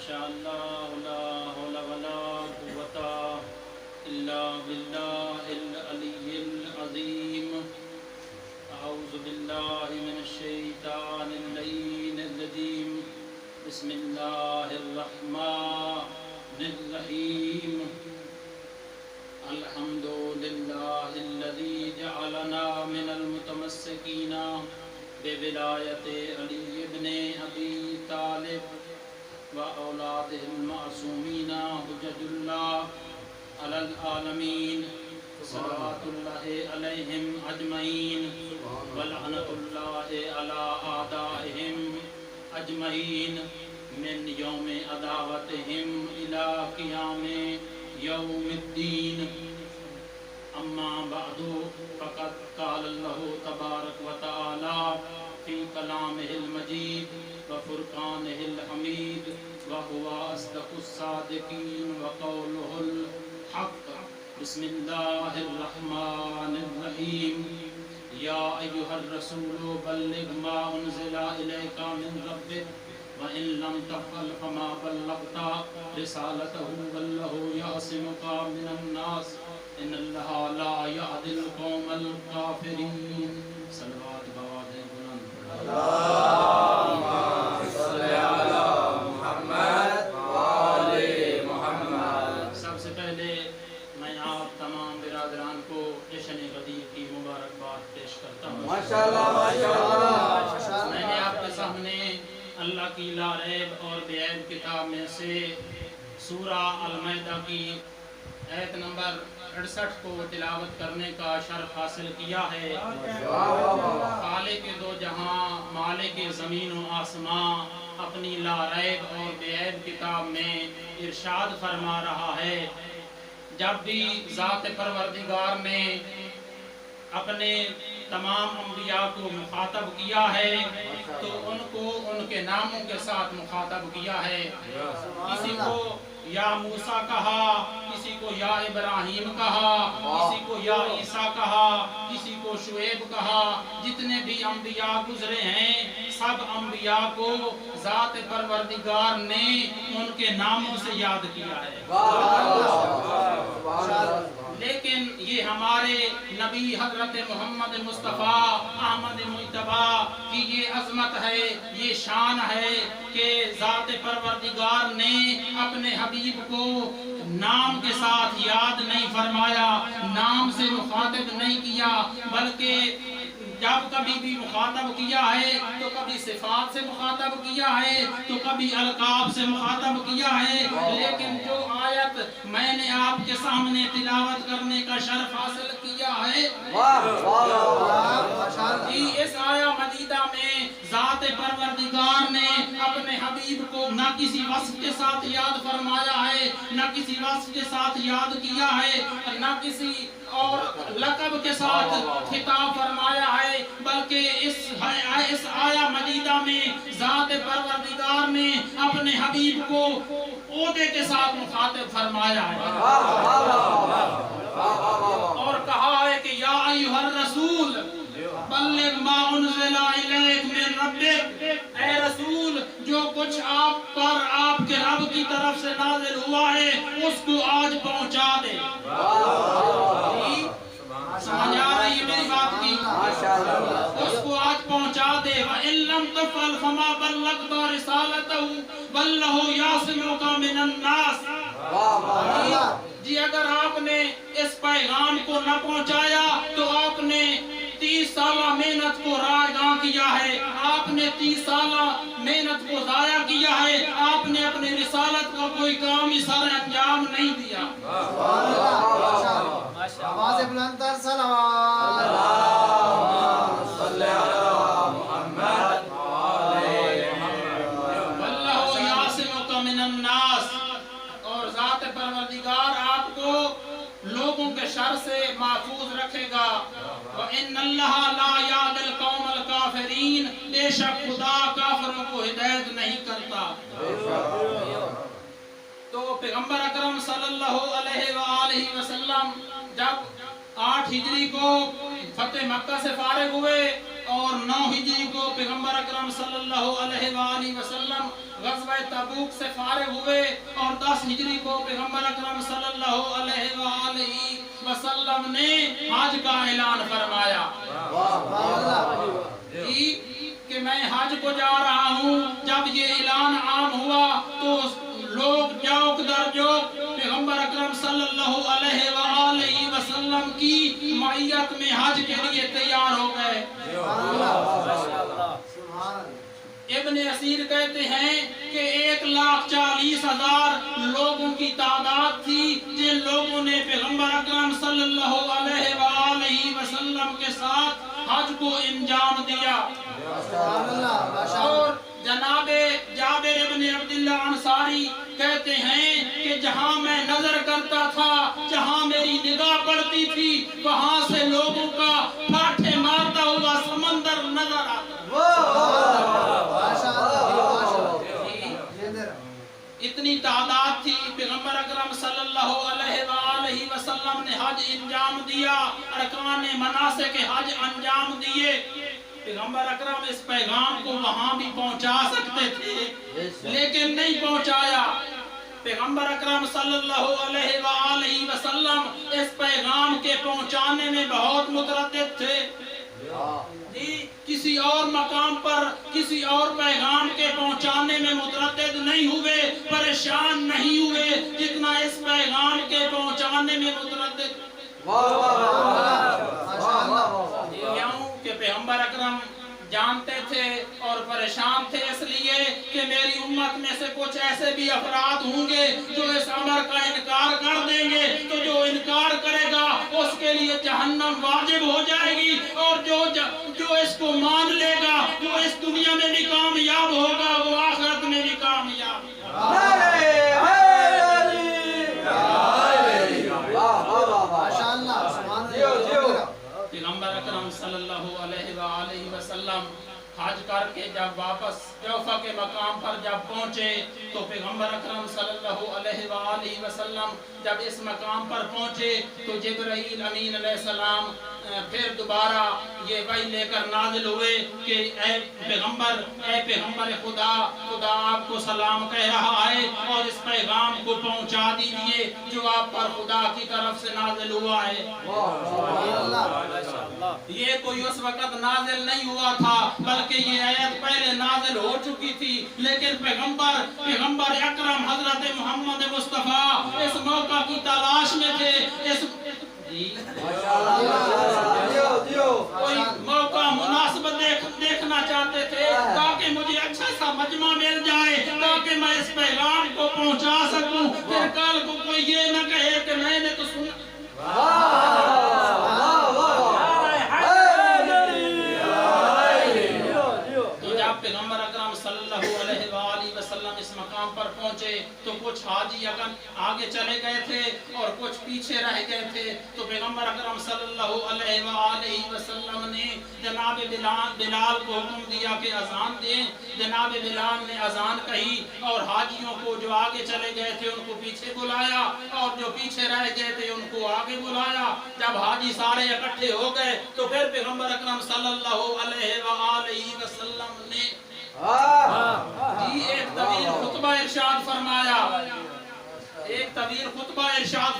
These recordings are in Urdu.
شاء اللہ لا حول ولا قوة الا باللہ العلی العظیم. اعوذ باللہ من الشیطان اللعین الرجیم. بسم اللہ الرحمن الرحیم. الحمد للہ الذی جعلنا من المتمسکین بولایت علی ابن ابی طالب و اولادہ المعصومین حجج اللہ علی العالمین صلوات اللہ علیہم اجمعین ولعنۃ اللہ علی اعدائہم اجمعین من یوم عداوتہم الی قیام یوم الدین. اما بعد فقد قال اللہ تبارک و تعالی فی کلامہ المجید وفرقانہ الحمید وہو اصدق الصادقین وقولہ الحق. بسم اللہ الرحمن الرحیم. یا ایہا الرسول بلغ ما انزل الیک من ربک وَإِن لَّمْ تَفْعَلْ فَمَا بَلَّغْتَ رِسَالَتَهُ وَاللَّهُ يَعْصِمُكَ مِنَ النَّاسِ إِنَّ اللَّهَ لَا يَهْدِي الْقَوْمَ الْكَافِرِينَ. صلوات بواد بلند. اللهم صل على محمد وآل محمد. سب سے پہلے میں آپ تمام برادران کو جشن غدیر کی مبارکباد پیش کرتا ہوں. ماشاءاللہ ماشاءاللہ. میں نے آپ کے سامنے اللہ کی لا ریب اور بے عیب کتاب میں سے سورہ المائدہ کی آیت نمبر 68 کو تلاوت کرنے کا شرف حاصل کیا ہے. خالق دو جہاں مالک زمین و آسمان اپنی لا ریب اور بے عیب کتاب میں ارشاد فرما رہا ہے جب بھی ذات پروردگار نے اپنے تمام انبیاء کو مخاطب کیا ہے تو ان کو ان کے ناموں کے ساتھ مخاطب کیا ہے. کسی کو یا موسیٰ کہا, کسی کو یا ابراہیم کہا, کسی کو یا عیسیٰ کہا, کسی کو شعیب کہا. جتنے بھی انبیاء گزرے ہیں سب انبیاء کو ذات پروردگار نے ان کے ناموں سے یاد کیا ہے. لیکن یہ ہمارے نبی حضرت محمد مصطفیٰ احمد مجتبیٰ کی یہ عظمت ہے, یہ شان ہے کہ ذات پروردگار نے اپنے حبیب کو نام کے ساتھ یاد نہیں فرمایا, نام سے مخاطب نہیں کیا, بلکہ جب کبھی بھی مخاطب کیا ہے تو کبھی صفات سے مخاطب کیا ہے تو کبھی القاب سے مخاطب کیا ہے. لیکن جو آیت میں نے آپ کے سامنے تلاوت کرنے کا شرف حاصل کیا ہے اس آیہ مجیدہ میں ذات پروردگار نے اپنے حبیب کو نہ کسی وصف کے ساتھ یاد فرمایا ہے, نہ کسی وصف کے ساتھ یاد کیا ہے, نہ کسی اور لقب کے ساتھ خطاب فرمایا ہے, بلکہ اس آیہ مجیدہ میں ذات پروردگار نے اپنے حبیب کو عہدے کے ساتھ مخاطب فرمایا ہے اور کہا ہے کہ یا ایھا الرسول بلغ ما انزل الیک من ربک. اے رسول جو کچھ آپ پر آپ کے رب کی طرف سے نازل ہوا ہے اس کو آج پہنچا دے. سمجھ آ رہی ہے میری بات کی؟ اس کو آج پہنچا دے. وَإِن لَّمْ تَفْعَلْ فَمَا بَلَّغْتَ رِسَالَتَهُ وَاللَّهُ يَعْصِمُكَ مِنَ النَّاسِ. جی اگر آپ نے اس پیغام کو نہ پہنچایا تو آپ نے 30 سالہ محنت کو رائگاں کیا ہے, آپ نے 30 سالہ محنت کو ضائع کیا ہے, آپ نے اپنی رسالت کا کوئی کام ہی سر انجام نہیں دیا. آواز بلند تر صلوات. اللهم صل على محمد وآل محمد. واللہ یعصمک من الناس. اور ذات پروردگار آپ کو لوگوں کے شر سے محفوظ رکھے گا. وَإِنَّ اللَّهَ لَا يَهْدِي الْقَوْمَ الْكَافِرِينَ. بے شک خدا کافروں کو ہدایت نہیں کرتا. تو پیغمبر اکرم صلی اللہ علیہ وآلہ وسلم جب 8 ہجری کو فتح مکہ سے فارغ ہوئے اور 9 ہجری کو پیغمبر اکرم صلی اللہ علیہ وآلہ وسلم غزوہ تبوک سے فارغ ہوئے اور 10 ہجری کو پیغمبر اکرم صلی اللہ علیہ وآلہ وسلم نے حج کا اعلان فرمایا کہ میں حج کو جا رہا ہوں۔ جب یہ اعلان عام ہوا تو لوگ جوک در جوک پیغمبر اکرم صلی اللہ علیہ وآلہ وسلم کی معیت میں حج کے لیے تیار ہو گئے۔ ابن اسیر کہتے ہیں کہ 1,40,000 لوگوں کی تعداد تھی جن لوگوں نے پیغمبر اکرم صلی اللہ علیہ وآلہ وسلم کے ساتھ حج کو انجام دیا۔ اور جناب جابر ابن عبداللہ انصاری کہتے ہیں کہ جہاں میں نظر کرتا تھا، جہاں میری نگاہ پڑتی تھی، وہاں سے لوگوں کا پھاٹے مارتا ہوا سمندر نظر آتا۔ اتنی تعداد تھی۔ پیغمبر اکرم صلی اللہ علیہ وآلہ وسلم نے حج انجام دیا، ارکان مناسک حج انجام دیے۔ پیغمبر اکرم اس پیغام کو وہاں بھی پہنچا سکتے تھے لیکن نہیں پہنچایا۔ پیغمبر اکرم صلی اللہ علیہ وآلہ وسلم اس پیغام کے پہنچانے میں بہت متردد تھے۔ کسی اور مقام پر کسی اور پیغام کے پہنچانے میں متردد نہیں ہوئے، پریشان نہیں ہوئے جتنا اس پیغام کے پہنچانے میں متردد۔ کیوں کہ پیغمبر اکرم جانتے تھے اور پریشان تھے اس لیے کہ میری امت میں سے کچھ ایسے بھی افراد ہوں گے جو اس امر کا انکار کر دیں گے، تو جو انکار کرے گا اس کے لیے جہنم واجب ہو جائے گی، اور جو اس کو مان لے گا وہ اس دنیا میں بھی کامیاب ہوگا، وہ آخرت میں بھی کامیاب ہوگا۔ پیغمبر اکرم صلی اللہ علیہ وآلہ وسلم حج کر کے جب واپس جوفہ کے مقام پر جب پہنچے تو پیغمبر اکرم صلی اللہ علیہ وآلہ وسلم جب اس مقام پر پہنچے تو جبرائیل امین علیہ السلام پھر دوبارہ یہ وحی لے کر نازل ہوئے کہ اے پیغمبر خدا آپ کو سلام کہہ رہا ہے اور اس پیغام کو پہنچا دیجئے جو آپ پر خدا کی طرف سے نازل ہوا ہے۔ یہ کوئی اس وقت نازل نہیں ہوا تھا بلکہ یہ آیت پہلے نازل ہو چکی تھی، لیکن پیغمبر اکرم حضرت محمد مصطفیٰ اس موقع کی تلاش میں تھے، کوئی موقع مناسبت دیکھنا چاہتے تھے تاکہ مجھے اچھا سا مجمع مل جائے تاکہ میں اس پیغام کو پہنچا سکوں، پھر کل کو کوئی یہ نہ کہے کہ میں نے تو سنا۔ پیغمبر اکرم صلی اللہ علیہ وآلہ وسلم اس مقام پر پہنچے تو کچھ حاجی آگے چلے گئے تھے اور کچھ پیچھے رہ گئے تھے، تو پیغمبر اکرم صلی اللہ علیہ وآلہ وسلم نے جناب بلال کو حکم دیا کہ اذان دیں۔ جناب بلال نے اذان کہی اور حاجیوں کو جو آگے چلے گئے تھے ان کو پیچھے بلایا اور جو پیچھے رہ گئے تھے ان کو آگے بلایا۔ جب حاجی سارے اکٹھے ہو گئے تو پھر پیغمبر اکرم صلی اللہ علیہ وآلہ وسلم نے ایک طویل خطبہ ارشاد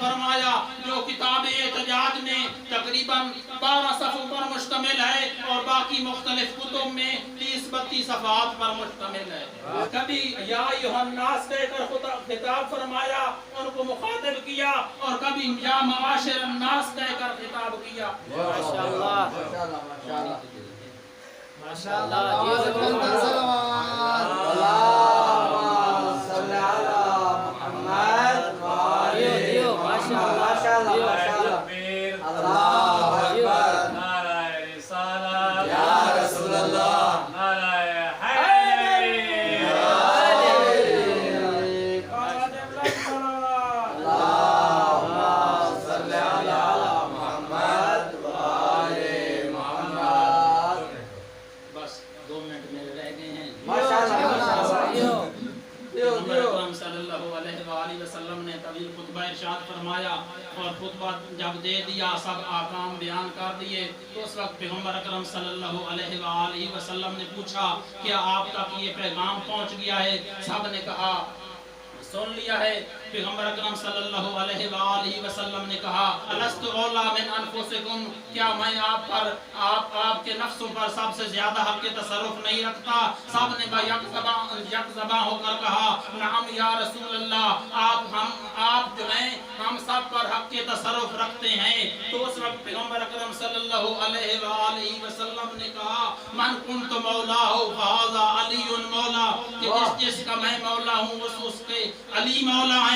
فرمایا جو کتاب احتجاج میں تقریباً 12 صفحوں پر مشتمل ہے اور باقی مختلف کتب میں 30-32 صفحات پر مشتمل ہے۔ کبھی یا ایھا الناس کہہ کر خطاب فرمایا، ان کو مخاطب کیا، اور کبھی یا معاشر الناس کہہ کر خطاب کیا۔ ماشاءاللہ اکرم صلی اللہ علیہ وآلہ وسلم نے طویل خطبہ ارشاد فرمایا اور خطبہ جب دے دیا سب احکام بیان کر دیے تو اس وقت پیغمبر اکرم صلی اللہ علیہ وآلہ وسلم نے پوچھا کیا آپ تک یہ پیغام پہنچ گیا ہے؟ سب نے کہا سن لیا ہے۔ پیغمبر اکرم صلی اللہ علیہ وآلہ وسلم نے کہا الست اولا من انفسکم، کیا میں آپ پر آپ کے نفسوں پر سب سے زیادہ حق کے تصرف نہیں رکھتا؟ سب نے یک زباں ہو کر کہا نعم یا رسول اللہ، آپ جو ہیں ہم سب پر حق کے تصرف رکھتے ہیں۔ تو اس وقت پیغمبر اکرم صلی اللہ علیہ وآلہ وسلم نے کہا من کنت مولا ہو فہذا علی مولا، کہ جس کا میں مولا ہوں اس کے علی مولا ہیں۔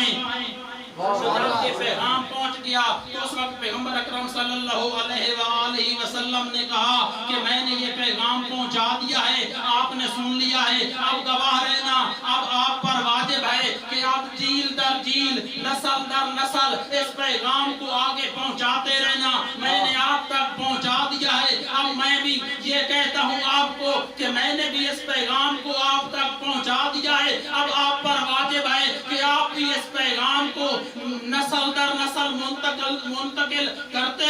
جب یہ پیغام پہنچ گیا تو اس وقت پیغمبر اکرم صلی اللہ علیہ وآلہ وسلم نے کہا کہ میں نے یہ پیغام پہنچا دیا ہے، آپ نے سن لیا ہے، اب گواہ رہنا، اب آپ پر واجب ہے کہ آپ جیل در جیل نسل در نسل اس پیغام کو آگے پہنچاتے رہنا۔ میں نے آپ تک پہنچا دیا ہے، اب میں بھی یہ کہتا ہوں آپ کو کہ میں نے بھی اس پیغام کو آپ تک پہنچا دیا ہے، اب آپ پر واجب ہے کہ آپ بھی اس پیغام کو نسل در نسل منتقل کرتے